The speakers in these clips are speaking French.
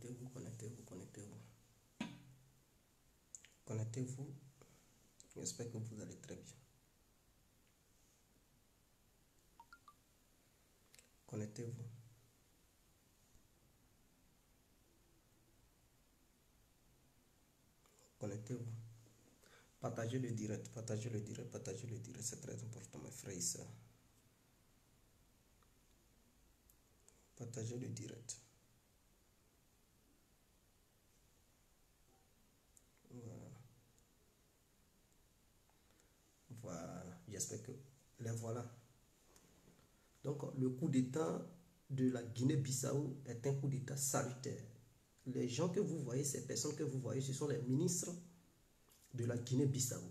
connectez-vous, connectez-vous, connectez-vous. Connectez-vous. J'espère que vous allez très bien. Connectez-vous. Connectez-vous. Partagez le direct, partagez le direct, partagez le direct. C'est très important, mes frères et sœurs. Partagez le direct. Voilà. Voilà. J'espère que les voilà. Donc, le coup d'État de la Guinée-Bissau est un coup d'État salutaire. Les gens que vous voyez, ces personnes que vous voyez, ce sont les ministres de la Guinée-Bissau.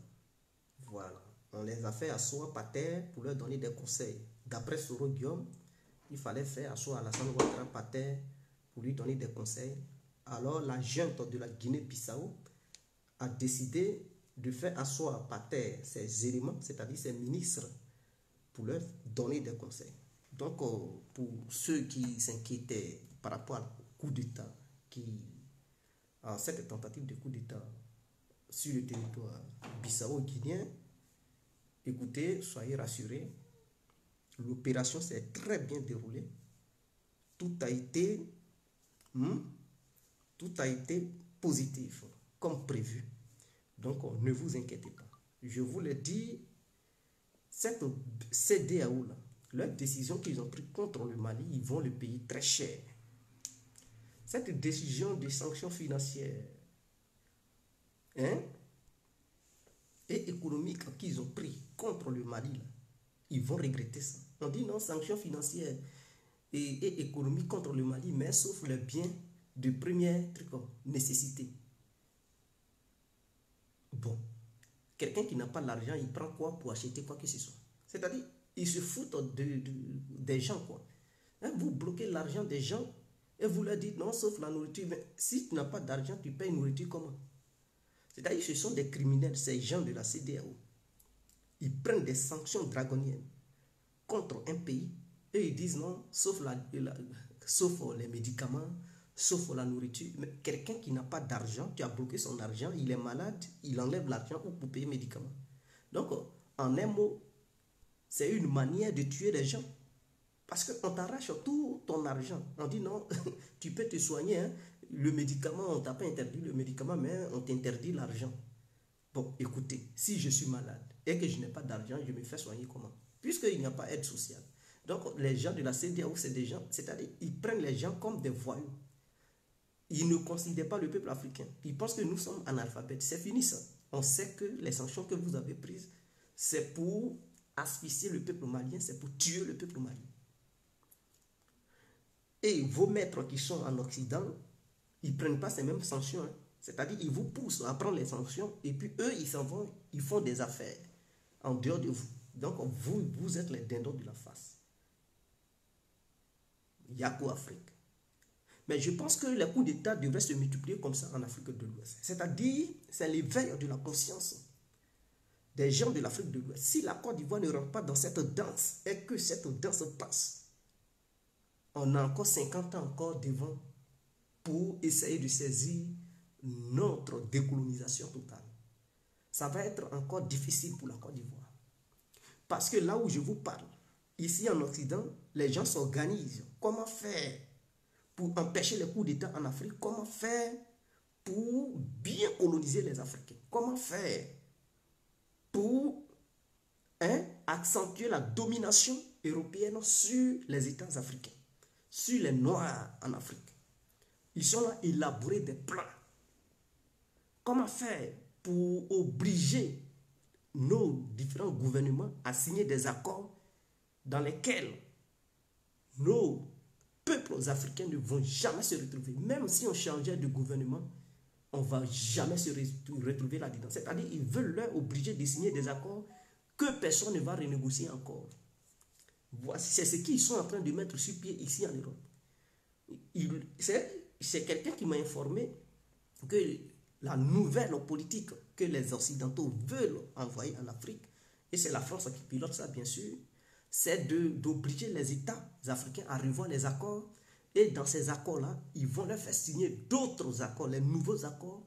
Voilà. On les a fait asseoir par terre pour leur donner des conseils. D'après Soro Guillaume, il fallait faire asseoir Alassane Ouattara par terre pour lui donner des conseils. Alors, la junte de la Guinée-Bissau a décidé de faire asseoir par terre ces éléments, c'est-à-dire ces ministres, pour leur donner des conseils. Donc, pour ceux qui s'inquiétaient par rapport au coup d'État, à cette tentative de coup d'État sur le territoire bissau-guinéen, écoutez, soyez rassurés, l'opération s'est très bien déroulée. Tout a été positif, comme prévu. Donc, ne vous inquiétez pas. Je vous le dis, cette CEDEAO, là, leur décision qu'ils ont prise contre le Mali, ils vont le payer très cher. Cette décision de sanctions financières et économiques qu'ils ont pris contre le Mali, là, ils vont regretter ça. On dit non, sanctions financières et économiques contre le Mali, mais sauf les biens de première nécessité. Bon, quelqu'un qui n'a pas l'argent, il prend quoi pour acheter quoi que ce soit? C'est-à-dire, ils se foutent des gens, quoi. Hein, vous bloquez l'argent des gens et vous leur dites non, sauf la nourriture. Mais si tu n'as pas d'argent, tu payes nourriture comment? C'est-à-dire, ce sont des criminels, ces gens de la CEDEAO. Ils prennent des sanctions draconiennes contre un pays et ils disent non, sauf les médicaments, sauf la nourriture. Mais quelqu'un qui n'a pas d'argent, tu as bloqué son argent, il est malade, il enlève l'argent pour payer les médicaments. Donc, en un mot, c'est une manière de tuer les gens. Parce qu'on t'arrache tout ton argent. On dit non, tu peux te soigner. Hein. Le médicament, on ne t'a pas interdit le médicament, mais on t'interdit l'argent. Bon, écoutez, si je suis malade et que je n'ai pas d'argent, je me fais soigner comment? Puisqu'il n'y a pas d'aide sociale. Donc, les gens de la CEDEAO, c'est des gens, c'est-à-dire, ils prennent les gens comme des voyous. Ils ne considèrent pas le peuple africain. Ils pensent que nous sommes analphabètes. C'est fini ça. On sait que les sanctions que vous avez prises, c'est pour asphyxier le peuple malien, c'est pour tuer le peuple malien. Et vos maîtres qui sont en Occident, ils ne prennent pas ces mêmes sanctions. Hein. C'est-à-dire, ils vous poussent à prendre les sanctions et puis eux, ils s'en vont, ils font des affaires en dehors de vous. Donc, vous êtes les dindons de la face. Yako Afrique. Mais je pense que les coups d'État devraient se multiplier comme ça en Afrique de l'Ouest. C'est-à-dire, c'est l'éveil de la conscience des gens de l'Afrique de l'Ouest. Si la Côte d'Ivoire ne rentre pas dans cette danse et que cette danse passe, on a encore 50 ans encore devant pour essayer de saisir notre décolonisation totale. Ça va être encore difficile pour la Côte d'Ivoire. Parce que là où je vous parle, ici en Occident, les gens s'organisent. Comment faire pour empêcher les coups d'État en Afrique? Comment faire pour bien coloniser les Africains? Comment faire pour accentuer la domination européenne sur les États africains, sur les Noirs en Afrique? Ils sont là à élaborer des plans. Comment faire pour obliger nos différents gouvernements à signer des accords dans lesquels nos peuples africains ne vont jamais se retrouver. Même si on changeait de gouvernement, on ne va jamais se retrouver là-dedans. C'est-à-dire qu'ils veulent leur obliger de signer des accords que personne ne va renégocier encore. C'est ce qu'ils sont en train de mettre sur pied ici en Europe. C'est quelqu'un qui m'a informé que la nouvelle politique que les Occidentaux veulent envoyer en Afrique, et c'est la France qui pilote ça bien sûr, c'est d'obliger les États africains à revoir les accords Et dans ces accords-là, ils vont leur faire signer d'autres accords, les nouveaux accords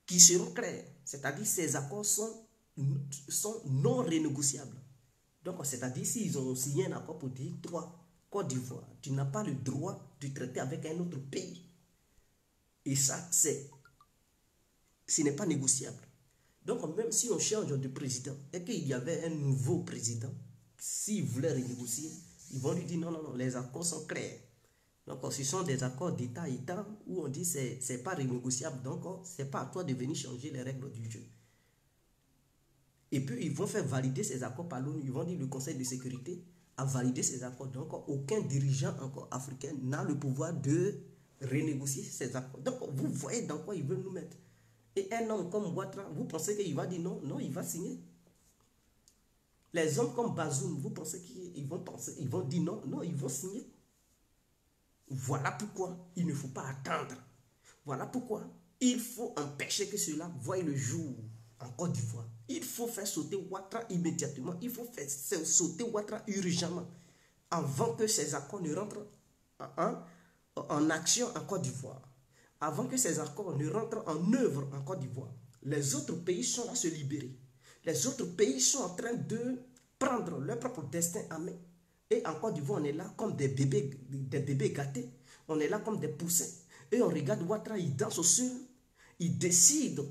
qui seront clairs. C'est-à-dire ces accords sont non renégociables. Donc, c'est-à-dire s'ils ont signé un accord pour dire, toi, Côte d'Ivoire, tu n'as pas le droit de traiter avec un autre pays. Et ça, ce n'est pas négociable. Donc, même si on change de président et qu'il y avait un nouveau président, s'il voulait renégocier, ils vont lui dire non, non, non, les accords sont clairs. Donc, ce sont des accords d'État à État où on dit que ce n'est pas renégociable. Donc, ce n'est pas à toi de venir changer les règles du jeu. Et puis, ils vont faire valider ces accords par l'ONU. Ils vont dire le Conseil de sécurité a validé ces accords. Donc, aucun dirigeant encore africain n'a le pouvoir de renégocier ces accords. Donc, vous voyez dans quoi ils veulent nous mettre. Et un homme comme Ouattara, vous pensez qu'il va dire non? Non, il va signer. Les hommes comme Bazoum, vous pensez qu'ils vont dire non? Non, ils vont signer. Voilà pourquoi il ne faut pas attendre. Voilà pourquoi il faut empêcher que cela voie le jour en Côte d'Ivoire. Il faut faire sauter Ouattara immédiatement. Il faut faire sauter Ouattara urgemment avant que ces accords ne rentrent en action en Côte d'Ivoire. Avant que ces accords ne rentrent en œuvre en Côte d'Ivoire. Les autres pays sont là à se libérer. Les autres pays sont en train de prendre leur propre destin en main. Et en Côte d'Ivoire, on est là comme des bébés gâtés. On est là comme des poussins. Et on regarde Ouattara, il danse au sol. Il décide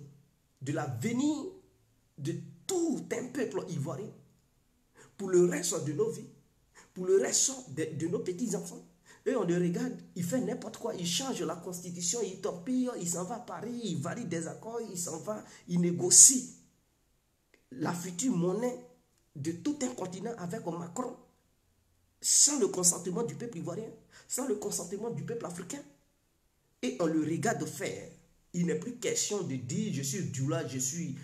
de l'avenir de tout un peuple ivoirien. Pour le reste de nos vies. Pour le reste de nos petits-enfants. Et on le regarde, il fait n'importe quoi. Il change la constitution, il torpille, il s'en va à Paris, il valide des accords, il s'en va, il négocie la future monnaie de tout un continent avec Macron. Sans le consentement du peuple ivoirien, sans le consentement du peuple africain. Et on le regarde faire. Il n'est plus question de dire je suis Djoula, je suis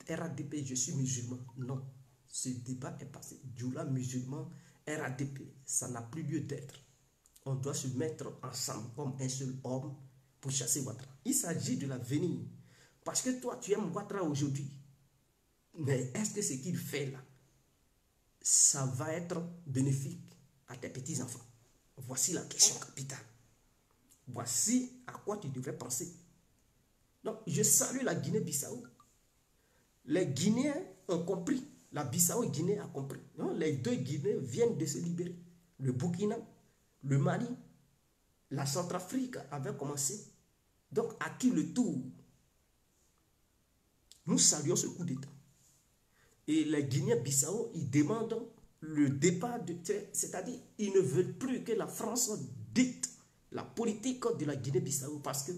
RADP, je suis musulman. Non, ce débat est passé. Djoula, musulman, RADP, ça n'a plus lieu d'être. On doit se mettre ensemble comme un seul homme pour chasser Ouattara. Il s'agit de l'avenir. Parce que toi, tu aimes Ouattara aujourd'hui. Mais est-ce que ce qu'il fait là, ça va être bénéfique à tes petits-enfants? Voici la question capitale. Voici à quoi tu devrais penser. Donc, je salue la Guinée-Bissau. Les Guinéens ont compris. La Bissau et Guinée a compris. Non, les deux Guinées viennent de se libérer. Le Burkina, le Mali, la Centrafrique avait commencé. Donc, à qui le tour? Nous saluons ce coup d'État. Et les Guinéens-Bissau, ils demandent le départ de... C'est-à-dire, ils ne veulent plus que la France dicte la politique de la Guinée-Bissau parce que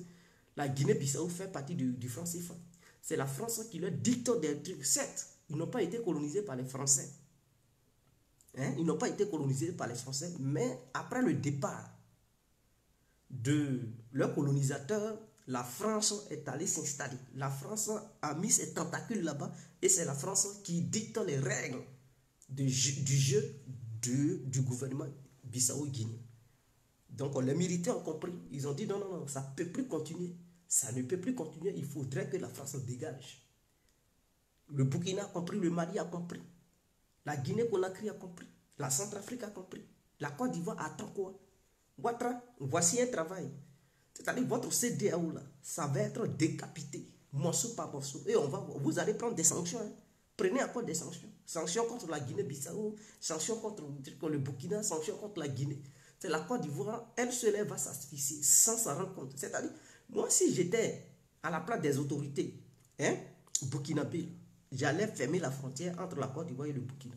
la Guinée-Bissau fait partie du franc CFA. C'est la France qui leur dicte des trucs. Certes, ils n'ont pas été colonisés par les Français. Hein? Ils n'ont pas été colonisés par les Français, mais après le départ de leurs colonisateurs, la France est allée s'installer. La France a mis ses tentacules là-bas et c'est la France qui dicte les règles du jeu du gouvernement Bissau-Guinée. Donc les militaires ont compris. Ils ont dit non, non, non, ça ne peut plus continuer. Ça ne peut plus continuer. Il faudrait que la France dégage. Le Burkina a compris, le Mali a compris. La Guinée-Conakry a compris. La Centrafrique a compris. La Côte d'Ivoire attend quoi? Ouattara, voici un travail. C'est-à-dire votre CEDEAO là, ça va être décapité, morceau par morceau. Et vous allez prendre des sanctions. Hein. Prenez encore des sanctions. Sanctions contre la Guinée-Bissau, sanctions contre le Burkina, sanctions contre la Guinée. C'est la Côte d'Ivoire, elle seule va s'asphyxier sans s'en rendre compte. C'est-à-dire, moi si j'étais à la place des autorités, hein, burkinabé, j'allais fermer la frontière entre la Côte d'Ivoire et le Burkina.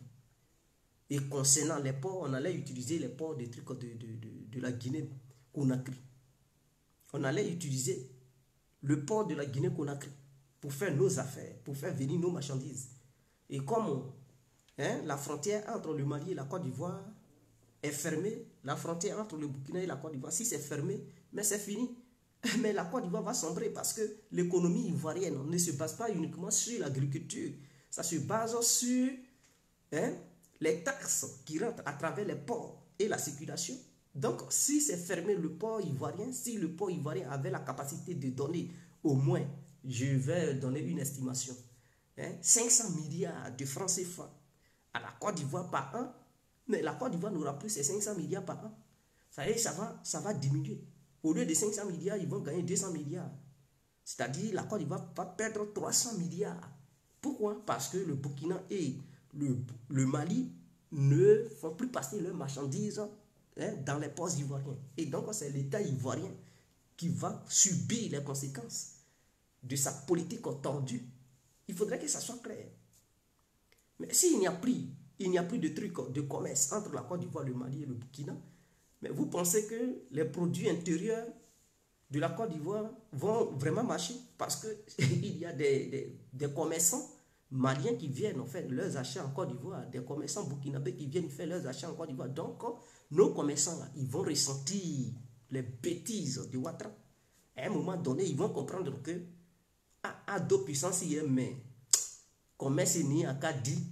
Et concernant les ports, on allait utiliser les ports des trucs de la Guinée-Conakry. On allait utiliser le port de la Guinée-Conakry pour faire nos affaires, pour faire venir nos marchandises. Et comme la frontière entre le Mali et la Côte d'Ivoire est fermée, la frontière entre le Burkina et la Côte d'Ivoire, si c'est fermé, mais c'est fini. Mais la Côte d'Ivoire va sombrer parce que l'économie ivoirienne ne se base pas uniquement sur l'agriculture. Ça se base sur les taxes qui rentrent à travers les ports et la circulation. Donc, si c'est fermé le port ivoirien, si le port ivoirien avait la capacité de donner au moins, je vais donner une estimation, 500 milliards de francs CFA à la Côte d'Ivoire par an, mais la Côte d'Ivoire n'aura plus ces 500 milliards par an. Ça y est, ça va diminuer. Au lieu de 500 milliards, ils vont gagner 200 milliards. C'est-à-dire la Côte d'Ivoire va perdre 300 milliards. Pourquoi? Parce que le Burkina et le Mali ne font plus passer leurs marchandises dans les ports ivoiriens. Et donc, c'est l'État ivoirien qui va subir les conséquences de sa politique tordue. Il faudrait que ça soit clair. Mais s'il n'y a plus, de trucs de commerce entre la Côte d'Ivoire, le Mali et le Burkina, mais vous pensez que les produits intérieurs de la Côte d'Ivoire vont vraiment marcher? Parce qu'il y a des commerçants maliens qui viennent faire leurs achats en Côte d'Ivoire, des commerçants burkinabés qui viennent faire leurs achats en Côte d'Ivoire. Donc, nos commerçants, là, ils vont ressentir les bêtises de Ouattara. À un moment donné, ils vont comprendre que à deux puissances, il y a mais commerce ni à Kadi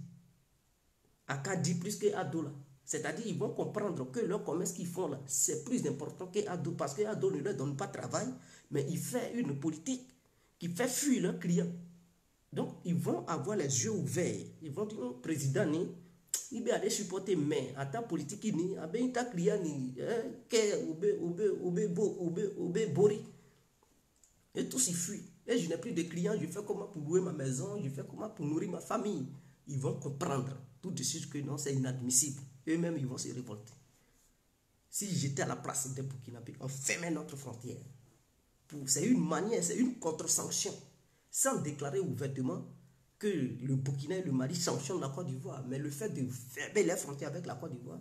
plus que Ado là. C'est-à-dire ils vont comprendre que leur commerce qu'ils font là, c'est plus important qu'Ado, parce qu'Ado ne leur donne pas de travail, mais il fait une politique qui fait fuir leurs clients. Donc ils vont avoir les yeux ouverts. Ils vont dire, oh, président, il va aller supporter, mais à ta politique, il a bien ta client, bori. Et tous ils fuient. Et je n'ai plus de clients, je fais comment pour louer ma maison, je fais comment pour nourrir ma famille. Ils vont comprendre tout de suite que non, c'est inadmissible. Eux-mêmes, ils vont se révolter. Si j'étais à la place des Burkinabés, on fermait notre frontière. C'est une manière, c'est une contre-sanction. Sans déclarer ouvertement que le Burkina et le Mali sanctionnent la Côte d'Ivoire. Mais le fait de fermer les frontières avec la Côte d'Ivoire,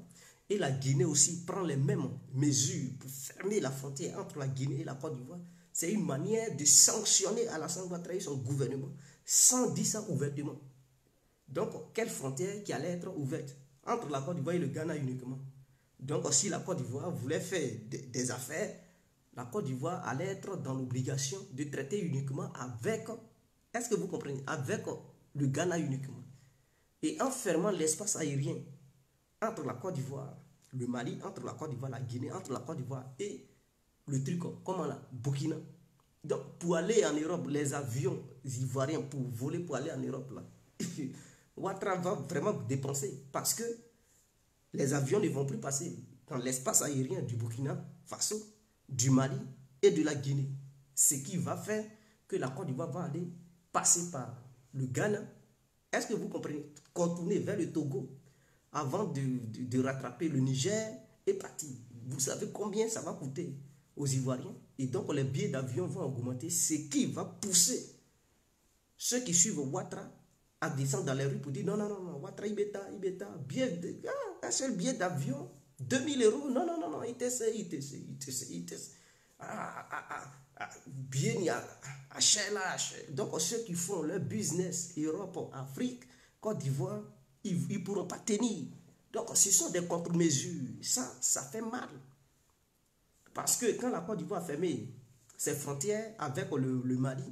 et la Guinée aussi prend les mêmes mesures pour fermer la frontière entre la Guinée et la Côte d'Ivoire, c'est une manière de sanctionner Alassane Ouattara et son gouvernement, sans dire ça ouvertement. Donc, quelle frontière qui allait être ouverte entre la Côte d'Ivoire et le Ghana uniquement? Donc, si la Côte d'Ivoire voulait faire des affaires, la Côte d'Ivoire allait être dans l'obligation de traiter uniquement avec, est-ce que vous comprenez, avec le Ghana uniquement. Et en fermant l'espace aérien entre la Côte d'Ivoire, le Mali, entre la Côte d'Ivoire, la Guinée, entre la Côte d'Ivoire et le truc, comment là, Burkina. Donc, pour aller en Europe, les avions ivoiriens, pour voler, pour aller en Europe, là, Ouattara va vraiment dépenser parce que les avions ne vont plus passer dans l'espace aérien du Burkina Faso, du Mali et de la Guinée. Ce qui va faire que la Côte d'Ivoire va aller passer par le Ghana. Est-ce que vous comprenez? Contourner vers le Togo avant de rattraper le Niger et partir. Vous savez combien ça va coûter aux Ivoiriens? Et donc les billets d'avion vont augmenter, ce qui va pousser ceux qui suivent Ouattara à descendre dans les rues pour dire non, Ouattara, Ibeta, un seul billet d'avion, 2000 €, non, ITC. Bien, donc ceux qui font leur business, Europe, Afrique, Côte d'Ivoire, ils ne pourront pas tenir. Donc ce sont des contre-mesures. Ça fait mal. Parce que quand la Côte d'Ivoire a fermé ses frontières avec le Mali,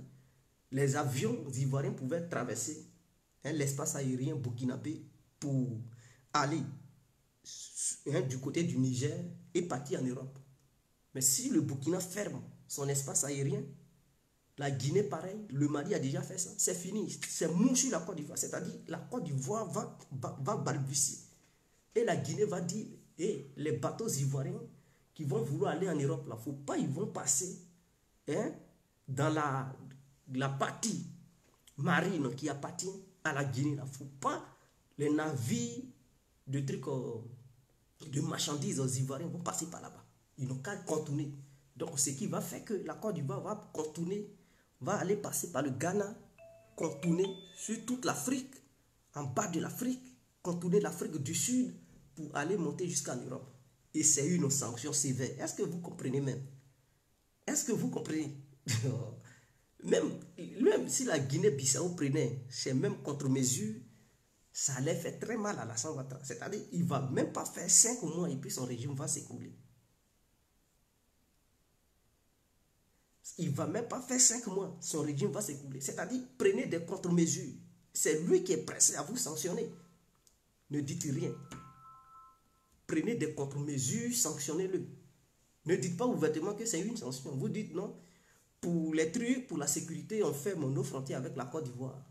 les avions ivoiriens pouvaient traverser l'espace aérien burkinabé pour aller du côté du Niger et partir en Europe. Mais si le Burkina ferme son espace aérien, la Guinée pareil, le Mali a déjà fait ça, c'est fini, c'est mou sur la Côte d'Ivoire. C'est-à-dire la Côte d'Ivoire va balbutier. Et la Guinée va dire, les bateaux ivoiriens qui vont vouloir aller en Europe, là, faut pas, ils vont passer dans la partie marine qui appartient à la Guinée. Il ne faut pas les navires de trucs de marchandises aux Ivoiriens vont passer par là-bas. Ils n'ont qu'à contourner. Donc, ce qui va faire que la Côte d'Ivoire va contourner, va aller passer par le Ghana, contourner sur toute l'Afrique, en bas de l'Afrique, contourner l'Afrique du Sud pour aller monter jusqu'en Europe. Et c'est une sanction sévère. Est-ce que vous comprenez même? Est-ce que vous comprenez? Même si la Guinée-Bissau prenait ces mêmes contre-mesures, ça allait faire très mal à Alassane Ouattara. C'est-à-dire qu'il ne va même pas faire 5 mois et puis son régime va s'écrouler. Il ne va même pas faire 5 mois, son régime va s'écrouler. C'est-à-dire, prenez des contre-mesures. C'est lui qui est pressé à vous sanctionner. Ne dites rien. Prenez des contre-mesures, sanctionnez-le. Ne dites pas ouvertement que c'est une sanction. Vous dites non. Pour les trucs, pour la sécurité, on ferme nos frontières avec la Côte d'Ivoire.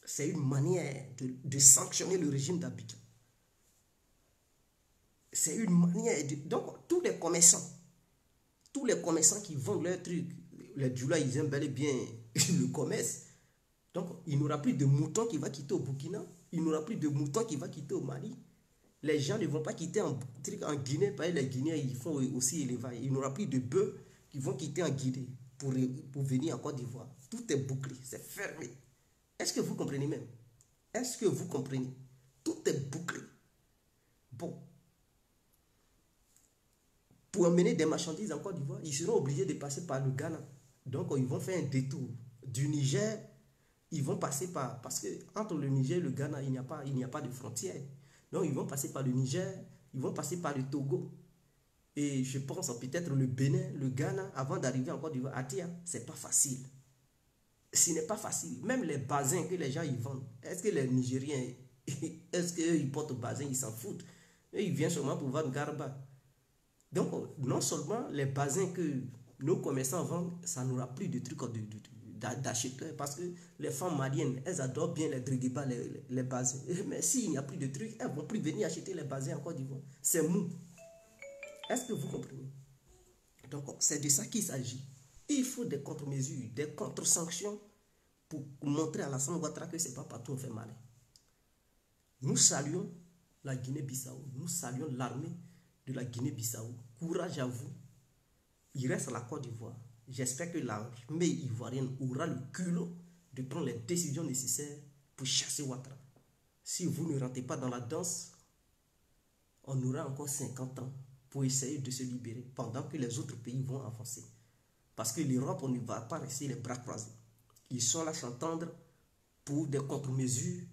C'est une manière de sanctionner le régime d'Abidjan. c'est une manière de... Donc, tous les commerçants qui vendent leurs trucs, les Djoula, ils aiment bel et bien le commerce. Donc, il n'y aura plus de moutons qui va quitter au Burkina, il n'y aura plus de moutons qui va quitter au Mali. Les gens ne vont pas quitter en Guinée, parce que les Guinéens, ils font aussi élevage. Il n'y aura plus de bœufs qui vont quitter en Guinée pour venir en Côte d'Ivoire. Tout est bouclé, c'est fermé. Est-ce que vous comprenez même? Est-ce que vous comprenez? Tout est bouclé. Bon. Pour emmener des marchandises en Côte d'Ivoire, ils seront obligés de passer par le Ghana. Donc, ils vont faire un détour. Du Niger, ils vont passer par... Parce que entre le Niger et le Ghana, il n'y a pas de frontière. Donc, ils vont passer par le Niger, ils vont passer par le Togo. Et je pense peut-être le Bénin, le Ghana, avant d'arriver en Côte d'Ivoire. Atia, c'est pas facile. Ce n'est pas facile. Même les basins que les gens ils vendent, est-ce que les Nigériens, est-ce qu'ils portent basin, ils s'en foutent? Et ils viennent seulement pour vendre garba. Donc, non seulement les basins que nos commerçants vendent, ça n'aura plus de trucs d'acheteurs. Parce que les femmes maliennes, elles adorent bien les driguebas, les basins. Mais s'il n'y a plus de trucs, elles ne vont plus venir acheter les basins en Côte d'Ivoire. C'est mou. Est-ce que vous comprenez? Donc, c'est de ça qu'il s'agit. Il faut des contre-mesures, des contre-sanctions pour montrer à l'Assane Ouattara que ce n'est pas partout on fait mal. Nous saluons la Guinée-Bissau, nous saluons l'armée de la Guinée-Bissau. Courage à vous. Il reste la Côte d'Ivoire. J'espère que l'armée ivoirienne aura le culot de prendre les décisions nécessaires pour chasser Ouattara. Si vous ne rentrez pas dans la danse, on aura encore 50 ans pour essayer de se libérer pendant que les autres pays vont avancer. Parce que l'Europe, on ne va pas rester les bras croisés. Ils sont là s'entendre pour des contre-mesures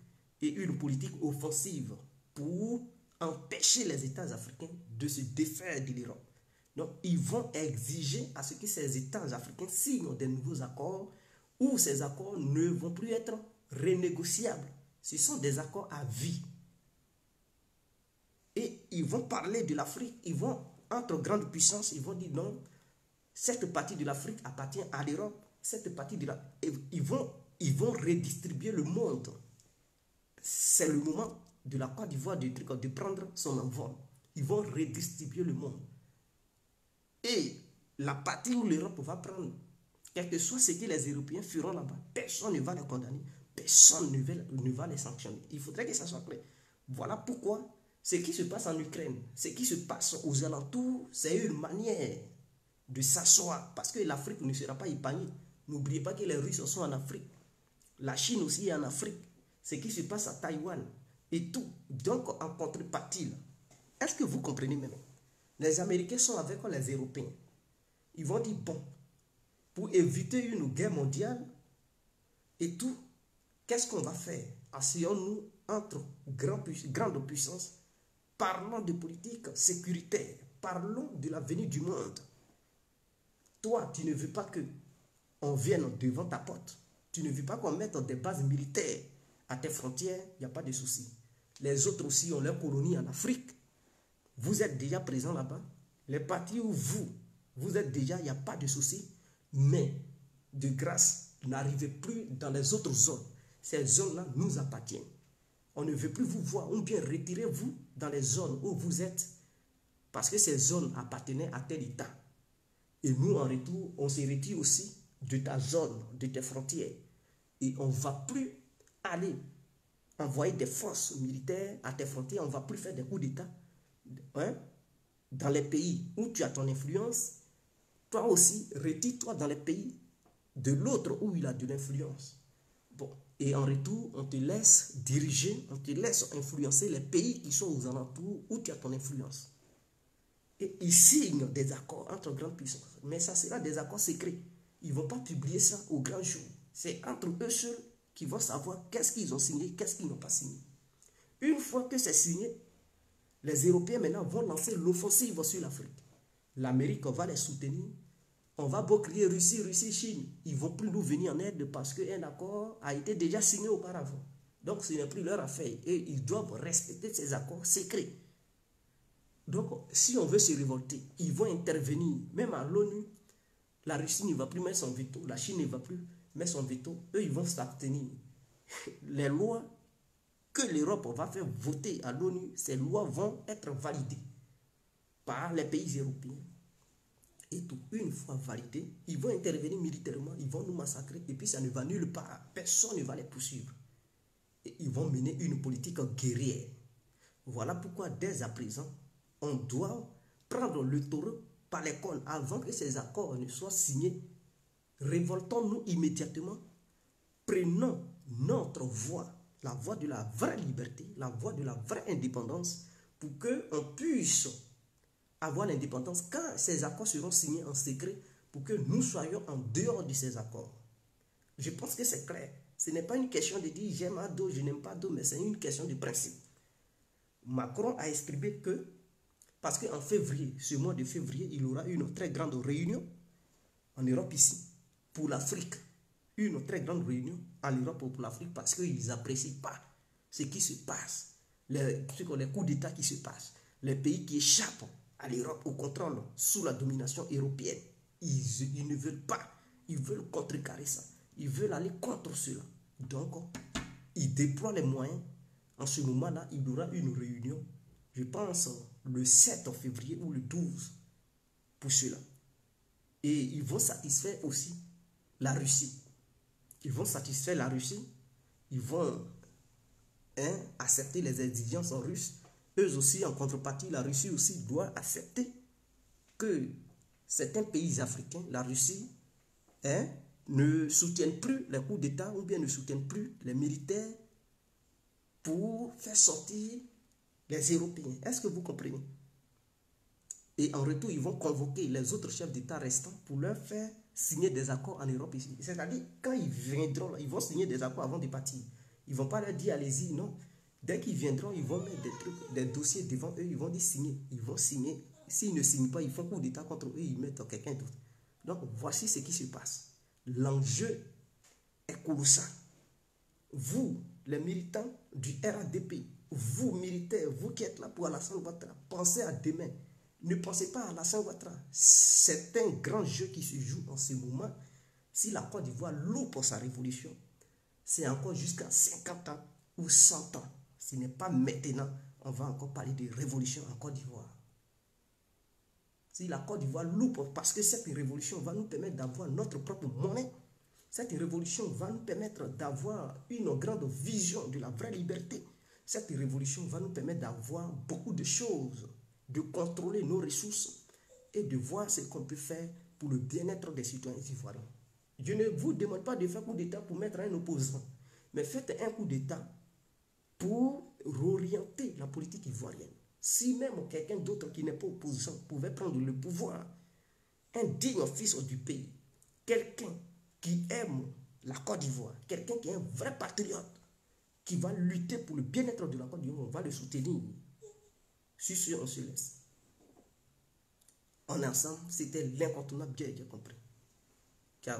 et une politique offensive pour empêcher les États africains de se défaire de l'Europe. Donc, ils vont exiger à ce que ces États africains signent des nouveaux accords où ces accords ne vont plus être renégociables. Ce sont des accords à vie. Et ils vont parler de l'Afrique, ils vont, entre grandes puissances, ils vont dire non, cette partie de l'Afrique appartient à l'Europe, cette partie de la... Ils vont redistribuer le monde. C'est le moment de la Côte d'Ivoire de prendre son envol. Ils vont redistribuer le monde. Et la partie où l'Europe va prendre, quel que soit ce que les Européens feront là-bas, personne ne va les condamner, personne ne va les sanctionner. Il faudrait que ça soit clair. Voilà pourquoi ce qui se passe en Ukraine, ce qui se passe aux alentours, c'est une manière de s'asseoir, parce que l'Afrique ne sera pas épargnée. N'oubliez pas que les Russes sont en Afrique. La Chine aussi est en Afrique. Ce qui se passe à Taïwan et tout. Donc, en contrepartie, est-ce que vous comprenez même? Les Américains sont avec les Européens. Ils vont dire, bon, pour éviter une guerre mondiale et tout, qu'est-ce qu'on va faire? Asseyons-nous entre grandes puissances. Parlons de politique sécuritaire. Parlons de l'avenir du monde. Toi, tu ne veux pas qu'on vienne devant ta porte. Tu ne veux pas qu'on mette des bases militaires à tes frontières. Il n'y a pas de souci. Les autres aussi ont leurs colonies en Afrique. Vous êtes déjà présents là-bas. Les parties où vous êtes déjà, il n'y a pas de souci. Mais, de grâce, n'arrivez plus dans les autres zones. Ces zones-là nous appartiennent. On ne veut plus vous voir. Ou bien retirez-vous dans les zones où vous êtes. Parce que ces zones appartenaient à tel État. Et nous, en retour, on se retire aussi de ta zone, de tes frontières. Et on ne va plus aller envoyer des forces militaires à tes frontières. On ne va plus faire des coups d'État. Hein? Dans les pays où tu as ton influence, toi aussi, retire-toi dans les pays de l'autre où il a de l'influence. Bon. Et en retour, on te laisse diriger, on te laisse influencer les pays qui sont aux alentours où tu as ton influence. Et ils signent des accords entre grandes puissances. Mais ça sera des accords secrets. Ils ne vont pas publier ça au grand jour. C'est entre eux seuls qui vont savoir qu'est-ce qu'ils ont signé, qu'est-ce qu'ils n'ont pas signé. Une fois que c'est signé, les Européens maintenant vont lancer l'offensive sur l'Afrique. L'Amérique va les soutenir. On va beau crier Russie, Russie, Chine. Ils ne vont plus nous venir en aide parce qu'un accord a été déjà signé auparavant. Donc ce n'est plus leur affaire. Et ils doivent respecter ces accords secrets. Donc si on veut se révolter, ils vont intervenir. Même à l'ONU, la Russie ne va plus mettre son veto. La Chine ne va plus mettre son veto. Eux, ils vont s'abstenir. Les lois que l'Europe va faire voter à l'ONU, ces lois vont être validées. par les pays européens. Et tout, une fois validé, ils vont intervenir militairement, ils vont nous massacrer, et puis ça ne va nulle part. Personne ne va les poursuivre. Et ils vont mener une politique guerrière. Voilà pourquoi, dès à présent, on doit prendre le taureau par les cornes avant que ces accords ne soient signés. Révoltons-nous immédiatement. Prenons notre voie, la voie de la vraie liberté, la voie de la vraie indépendance, pour qu'on puisse avoir l'indépendance quand ces accords seront signés en secret, pour que nous soyons en dehors de ces accords. Je pense que c'est clair. Ce n'est pas une question de dire j'aime Ado, je n'aime pas Ado, mais c'est une question de principe. Macron a exprimé que, parce qu'en février, ce mois de février, il y aura une très grande réunion en Europe ici, pour l'Afrique. Une très grande réunion en Europe pour l'Afrique, parce qu'ils n'apprécient pas ce qui se passe, les coups d'État qui se passent, les pays qui échappent à l'Europe au contrôle sous la domination européenne. Ils ne veulent pas, ils veulent contrecarrer ça, ils veulent aller contre cela. Donc, ils déploient les moyens. En ce moment-là, il y aura une réunion, je pense le 7 février ou le 12 pour cela. Et ils vont satisfaire aussi la Russie. Ils vont satisfaire la Russie. Ils vont accepter les exigences russes. Eux aussi, en contrepartie, la Russie aussi doit accepter que certains pays africains, la Russie, ne soutiennent plus les coups d'État ou bien ne soutiennent plus les militaires pour faire sortir les Européens. Est-ce que vous comprenez? Et en retour, ils vont convoquer les autres chefs d'État restants pour leur faire signer des accords en Europe ici. C'est-à-dire, quand ils viendront, ils vont signer des accords avant de partir. Ils ne vont pas leur dire allez-y, non. Dès qu'ils viendront, ils vont mettre des trucs, des dossiers devant eux, ils vont dire signer. Ils vont signer. S'ils ne signent pas, ils font coup d'État contre eux, ils mettent quelqu'un d'autre. Donc, voici ce qui se passe. L'enjeu est colossal. Vous, les militants du RADP, vous, militaires, vous qui êtes là pour Alassane Ouattara, pensez à demain. Ne pensez pas à Alassane Ouattara. C'est un grand jeu qui se joue en ce moment. Si la Côte d'Ivoire loupe sa révolution, c'est encore jusqu'à 50 ans ou 100 ans. Ce n'est pas maintenant. On va encore parler de révolution en Côte d'Ivoire. Si la Côte d'Ivoire loupe, parce que cette révolution va nous permettre d'avoir notre propre monnaie, cette révolution va nous permettre d'avoir une grande vision de la vraie liberté. Cette révolution va nous permettre d'avoir beaucoup de choses, de contrôler nos ressources et de voir ce qu'on peut faire pour le bien-être des citoyens ivoiriens. Je ne vous demande pas de faire coup d'État pour mettre un opposant, mais faites un coup d'État pour réorienter la politique ivoirienne. Si même quelqu'un d'autre qui n'est pas opposant pouvait prendre le pouvoir, un digne fils du pays, quelqu'un qui aime la Côte d'Ivoire, quelqu'un qui est un vrai patriote, qui va lutter pour le bien-être de la Côte d'Ivoire, on va le soutenir. Si on se laisse. En ensemble, c'était l'incontournable, bien compris. Ciao.